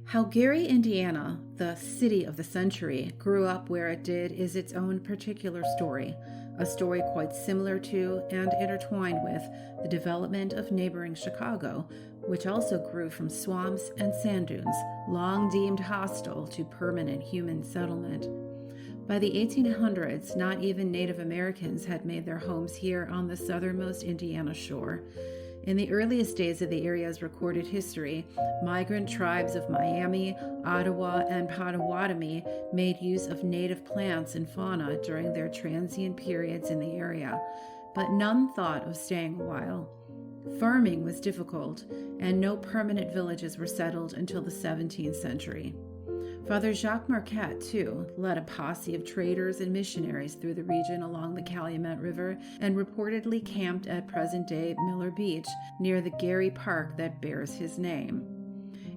How Gary, Indiana, the city of the century, grew up where it did is its own particular story, a story quite similar to and intertwined with the development of neighboring Chicago, which also grew from swamps and sand dunes, long deemed hostile to permanent human settlement. By the 1800s, not even Native Americans had made their homes here on the southernmost Indiana shore. In the earliest days of the area's recorded history, migrant tribes of Miami, Ottawa, and Potawatomi made use of native plants and fauna during their transient periods in the area, but none thought of staying a while. Farming was difficult, and no permanent villages were settled until the 17th century. Father Jacques Marquette, too, led a posse of traders and missionaries through the region along the Calumet River and reportedly camped at present-day Miller Beach near the Gary Park that bears his name.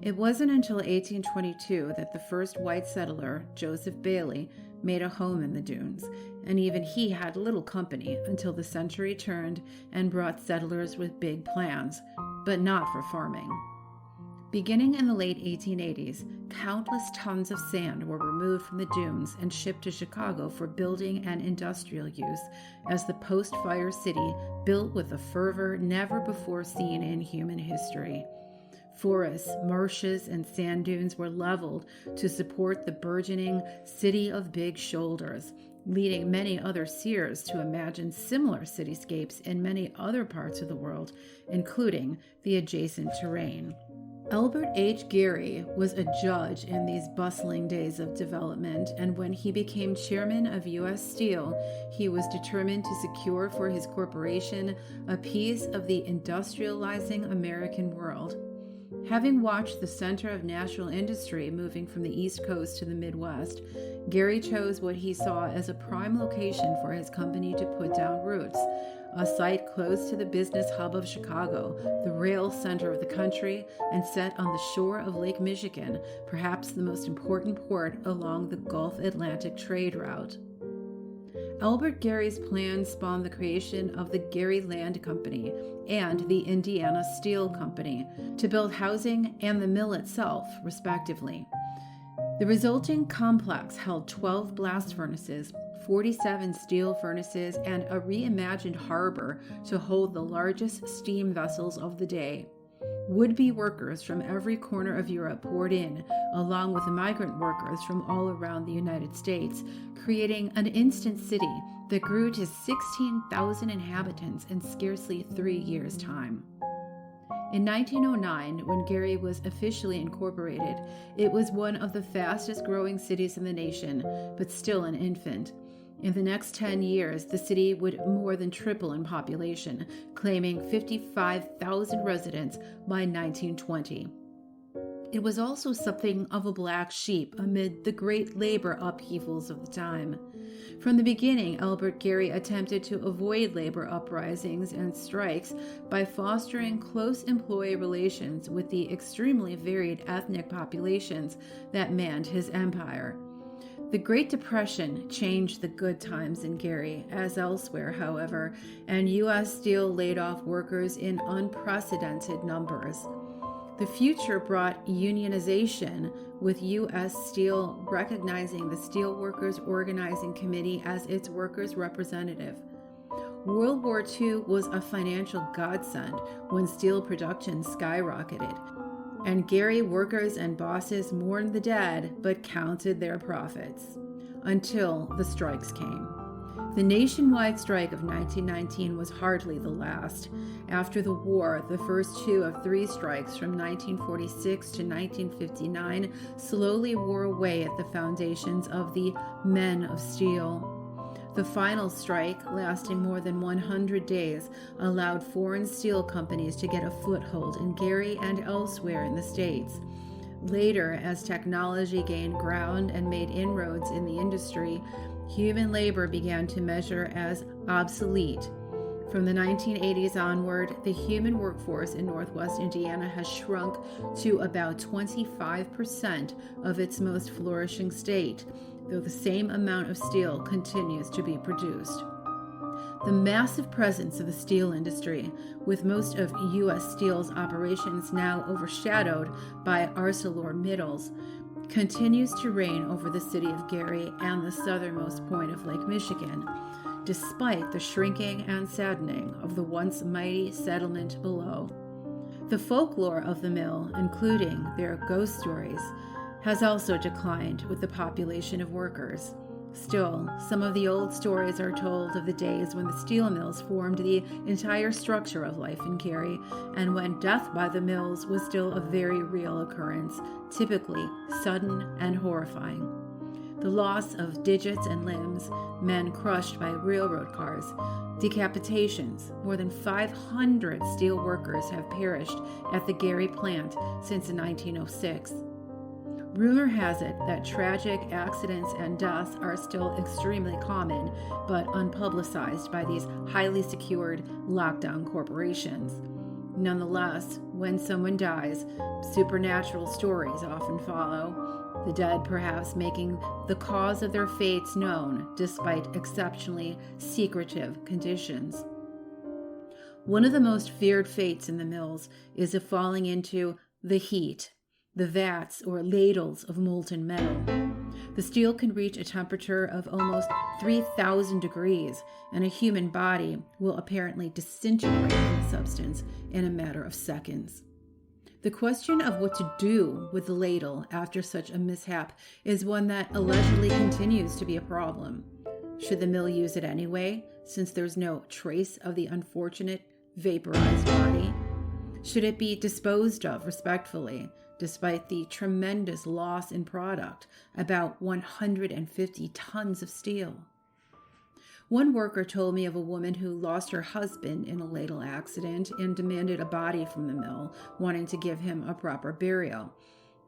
It wasn't until 1822 that the first white settler, Joseph Bailey, made a home in the dunes, and even he had little company until the century turned and brought settlers with big plans, but not for farming. Beginning in the late 1880s, countless tons of sand were removed from the dunes and shipped to Chicago for building and industrial use as the post-fire city built with a fervor never before seen in human history. Forests, marshes, and sand dunes were leveled to support the burgeoning city of big shoulders, leading many other seers to imagine similar cityscapes in many other parts of the world, including the adjacent terrain. Albert H. Gary was a judge in these bustling days of development, and when he became chairman of U.S. Steel, he was determined to secure for his corporation a piece of the industrializing American world. Having watched the center of national industry moving from the East Coast to the Midwest, Gary chose what he saw as a prime location for his company to put down roots, a site close to the business hub of Chicago, the rail center of the country, and set on the shore of Lake Michigan, perhaps the most important port along the Gulf Atlantic trade route. Albert Gary's plan spawned the creation of the Gary Land Company and the Indiana Steel Company to build housing and the mill itself, respectively. The resulting complex held 12 blast furnaces, 47 steel furnaces, and a reimagined harbor to hold the largest steam vessels of the day. Would-be workers from every corner of Europe poured in, along with migrant workers from all around the United States, creating an instant city that grew to 16,000 inhabitants in scarcely 3 years' time. In 1909, when Gary was officially incorporated, it was one of the fastest growing cities in the nation, but still an infant. In the next 10 years, the city would more than triple in population, claiming 55,000 residents by 1920. It was also something of a black sheep amid the great labor upheavals of the time. From the beginning, Albert Gary attempted to avoid labor uprisings and strikes by fostering close employee relations with the extremely varied ethnic populations that manned his empire. The Great Depression changed the good times in Gary, as elsewhere, however, and U.S. Steel laid off workers in unprecedented numbers. The future brought unionization, with U.S. Steel recognizing the Steelworkers Organizing Committee as its workers' representative. World War II was a financial godsend when steel production skyrocketed, and Gary workers and bosses mourned the dead but counted their profits. Until the strikes came. The nationwide strike of 1919 was hardly the last. After the war, the first 2 of 3 strikes from 1946 to 1959 slowly wore away at the foundations of the Men of Steel. The final strike, lasting more than 100 days, allowed foreign steel companies to get a foothold in Gary and elsewhere in the States. Later, as technology gained ground and made inroads in the industry, human labor began to measure as obsolete. From the 1980s onward, the human workforce in Northwest Indiana has shrunk to about 25% of its most flourishing state, though the same amount of steel continues to be produced. The massive presence of the steel industry, with most of U.S. Steel's operations now overshadowed by ArcelorMittal's, continues to reign over the city of Gary and the southernmost point of Lake Michigan, despite the shrinking and saddening of the once mighty settlement below. The folklore of the mill, including their ghost stories, has also declined with the population of workers. Still, some of the old stories are told of the days when the steel mills formed the entire structure of life in Gary, and when death by the mills was still a very real occurrence, typically sudden and horrifying. The loss of digits and limbs, men crushed by railroad cars, decapitations. More than 500 steel workers have perished at the Gary plant since 1906. Rumor has it that tragic accidents and deaths are still extremely common, but unpublicized by these highly secured lockdown corporations. Nonetheless, when someone dies, supernatural stories often follow, the dead perhaps making the cause of their fates known despite exceptionally secretive conditions. One of the most feared fates in the mills is of falling into the heat, the vats or ladles of molten metal. The steel can reach a temperature of almost 3,000 degrees, and a human body will apparently disintegrate the substance in a matter of seconds. The question of what to do with the ladle after such a mishap is one that allegedly continues to be a problem. Should the mill use it anyway, since there's no trace of the unfortunate vaporized body? Should it be disposed of respectfully, despite the tremendous loss in product, about 150 tons of steel? One worker told me of a woman who lost her husband in a ladle accident and demanded a body from the mill, wanting to give him a proper burial.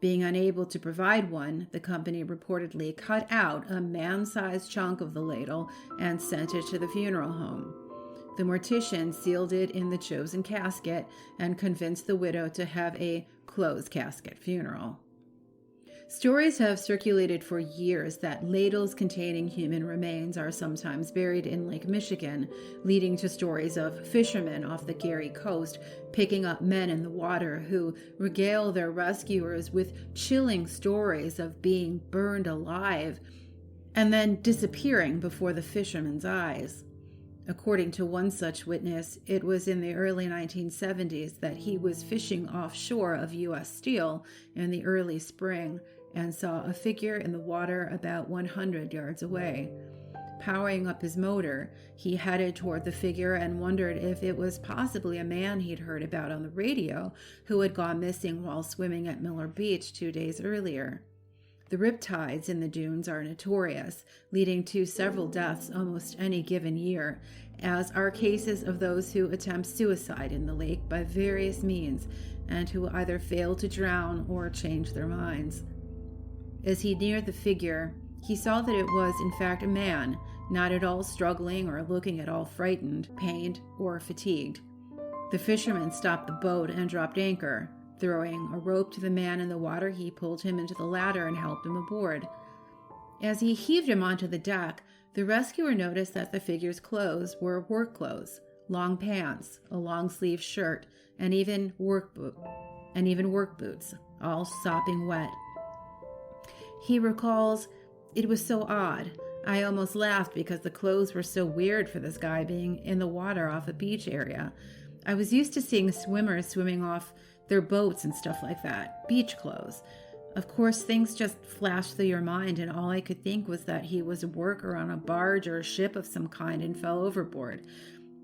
Being unable to provide one, the company reportedly cut out a man-sized chunk of the ladle and sent it to the funeral home. The mortician sealed it in the chosen casket and convinced the widow to have a closed casket funeral. Stories have circulated for years that ladles containing human remains are sometimes buried in Lake Michigan, leading to stories of fishermen off the Gary coast picking up men in the water who regale their rescuers with chilling stories of being burned alive and then disappearing before the fishermen's eyes. According to one such witness, it was in the early 1970s that he was fishing offshore of U.S. Steel in the early spring and saw a figure in the water about 100 yards away. Powering up his motor, he headed toward the figure and wondered if it was possibly a man he'd heard about on the radio who had gone missing while swimming at Miller Beach 2 days earlier. The riptides in the dunes are notorious, leading to several deaths almost any given year, as are cases of those who attempt suicide in the lake by various means and who either fail to drown or change their minds. As he neared the figure, he saw that it was in fact a man, not at all struggling or looking at all frightened, pained, or fatigued. The fisherman stopped the boat and dropped anchor. Throwing a rope to the man in the water, he pulled him into the ladder and helped him aboard. As he heaved him onto the deck, the rescuer noticed that the figure's clothes were work clothes, long pants, a long-sleeved shirt, and even work boots, all sopping wet. He recalls, "It was so odd. I almost laughed because the clothes were so weird for this guy being in the water off a beach area. I was used to seeing swimmers swimming off their boats and stuff like that, beach clothes. Of course, things just flashed through your mind, and all I could think was that he was a worker on a barge or a ship of some kind and fell overboard.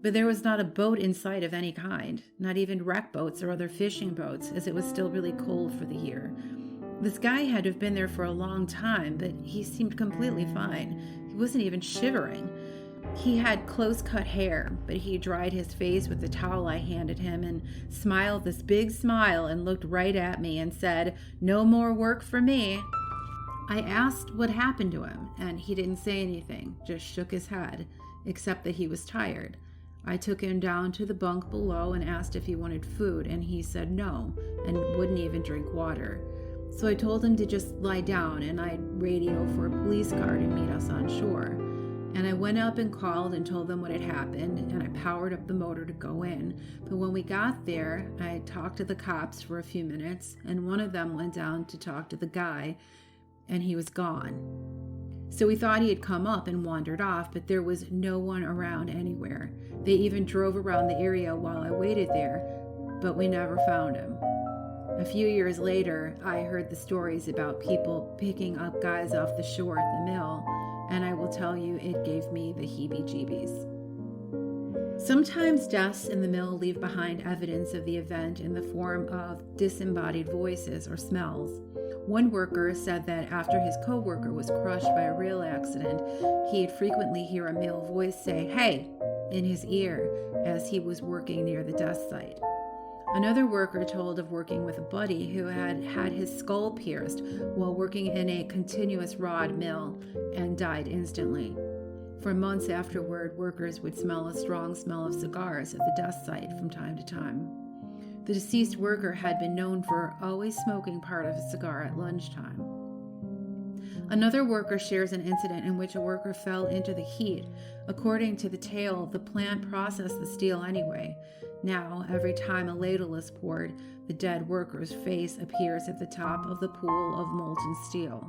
But there was not a boat in sight of any kind, not even wreck boats or other fishing boats, as it was still really cold for the year. This guy had to have been there for a long time, but he seemed completely fine. He wasn't even shivering. He had close-cut hair, but he dried his face with the towel I handed him and smiled this big smile and looked right at me and said, 'No more work for me.' I asked what happened to him, and he didn't say anything, just shook his head, except that he was tired. I took him down to the bunk below and asked if he wanted food, and he said no, and wouldn't even drink water. So I told him to just lie down, and I'd radio for a police car to meet us on shore. And I went up and called and told them what had happened, and I powered up the motor to go in. But when we got there, I talked to the cops for a few minutes, and one of them went down to talk to the guy, and he was gone. So we thought he had come up and wandered off, but there was no one around anywhere. They even drove around the area while I waited there, but we never found him. A few years later, I heard the stories about people picking up guys off the shore at the mill, and I will tell you, it gave me the heebie-jeebies. Sometimes deaths in the mill leave behind evidence of the event in the form of disembodied voices or smells. One worker said that after his co-worker was crushed by a rail accident, he'd frequently hear a male voice say, "Hey," in his ear as he was working near the death site. Another worker told of working with a buddy who had had his skull pierced while working in a continuous rod mill and died instantly. For months afterward, workers would smell a strong smell of cigars at the death site from time to time. The deceased worker had been known for always smoking part of a cigar at lunchtime. Another worker shares an incident in which a worker fell into the heat. According to the tale, the plant processed the steel anyway. Now, every time a ladle is poured, the dead worker's face appears at the top of the pool of molten steel.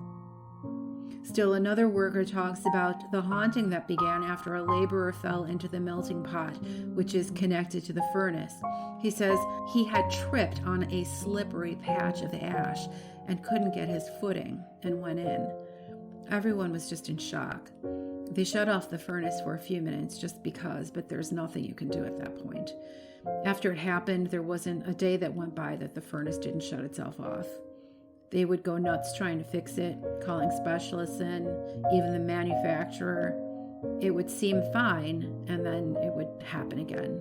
Still another worker talks about the haunting that began after a laborer fell into the melting pot, which is connected to the furnace. He says he had tripped on a slippery patch of ash and couldn't get his footing and went in. Everyone was just in shock. They shut off the furnace for a few minutes just because, but there's nothing you can do at that point. After it happened, there wasn't a day that went by that the furnace didn't shut itself off. They would go nuts trying to fix it, calling specialists in, even the manufacturer. It would seem fine, and then it would happen again.